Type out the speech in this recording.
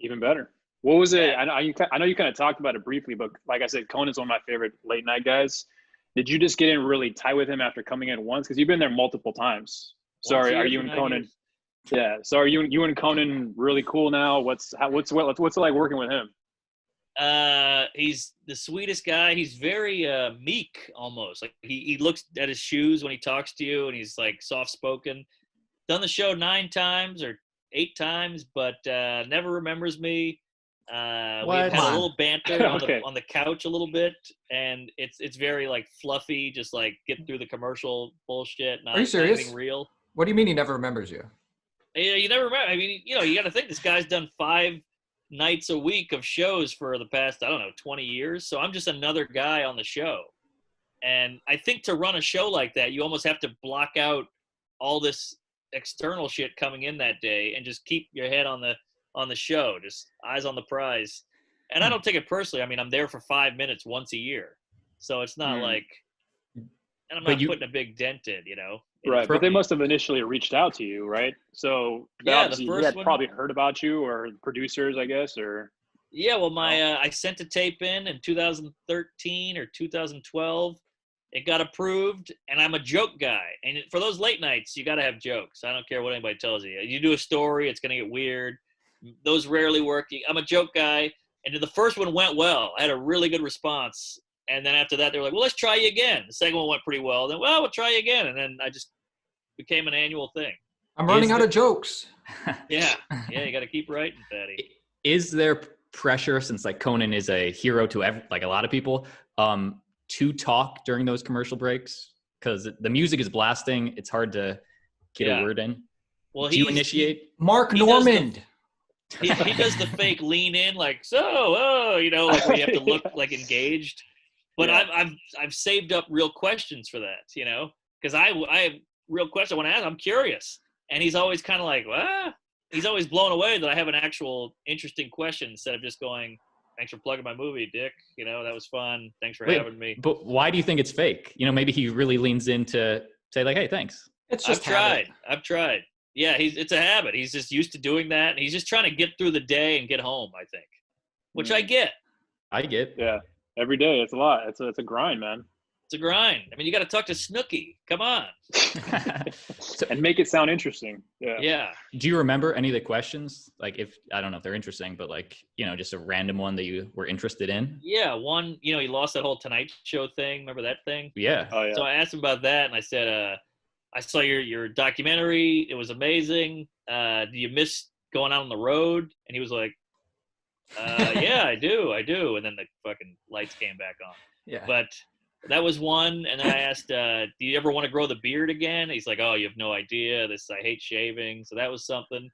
Even better. What was it? Yeah. I know you kind of talked about it briefly, but like I said, Conan's one of my favorite late night guys. Did you just get in really tight with him after coming in once? Because you've been there multiple times. Once a Sorry, are year you for and 9 Conan? years. Yeah. So are you and Conan really cool now? What's it like working with him? He's the sweetest guy. He's very meek almost. Like he looks at his shoes when he talks to you, and he's like soft spoken. Done the show 9 times or 8 times, but never remembers me. We've Come had a What? on. little banter on the Okay. on the couch a little bit, and it's very like fluffy, just like get through the commercial bullshit, Are you not serious? anything real. What do you mean he never remembers you? Yeah, you never remember. I mean, you got to think this guy's done 5 nights a week of shows for the past, I don't know, 20 years. So I'm just another guy on the show. And I think to run a show like that, you almost have to block out all this external shit coming in that day and just keep your head on the show, just eyes on the prize. And I don't take it personally. I mean, I'm there for 5 minutes once a year. So it's not like, and I'm But not you- putting a big dent in, you know? Right, but they must have initially reached out to you, right? So Yeah, the obviously he first had one. probably heard about you or producers, I guess, or Yeah, well, I sent a tape in 2013 or 2012. It got approved, and I'm a joke guy. And for those late nights, you got to have jokes. I don't care what anybody tells you. You do a story, it's going to get weird. Those rarely work. I'm a joke guy, and the first one went well. I had a really good response. And then after that, they were like, well, let's try you again. The second one went pretty well. Then, well, we'll try you again. And then I just became an annual thing. I'm running out of jokes. Yeah, you got to keep writing, Patty. Is there pressure, since like Conan is a hero to like a lot of people, to talk during those commercial breaks? Because the music is blasting. It's hard to get a word in. Well, do you initiate? Mark Normand. He does the fake lean in, like, like where you have to look like engaged. But yeah. I've saved up real questions for that, because I have real questions I want to ask. I'm curious, and he's always kind of like, well, he's always blown away that I have an actual interesting question instead of just going, thanks for plugging my movie, Dick. That was fun. Thanks for having me. But why do you think it's fake? Maybe he really leans in to say like, hey, thanks. It's just I've tried. Yeah, it's a habit. He's just used to doing that, and he's just trying to get through the day and get home, I think, which I get. Yeah, every day. It's a lot. It's a grind, man. It's a grind. I mean, you got to talk to Snooki. Come on. And make it sound interesting. Yeah. Do you remember any of the questions? Like, I don't know if they're interesting, but like, just a random one that you were interested in? Yeah. One, he lost that whole Tonight Show thing. Remember that thing? Yeah. Oh, yeah. So I asked him about that, and I said, I saw your documentary. It was amazing. Do you miss going out on the road? And he was like, yeah, I do. And then the fucking lights came back on. Yeah. But that was one. And then I asked, do you ever want to grow the beard again? He's like, oh, you have no idea. I hate shaving. So that was something.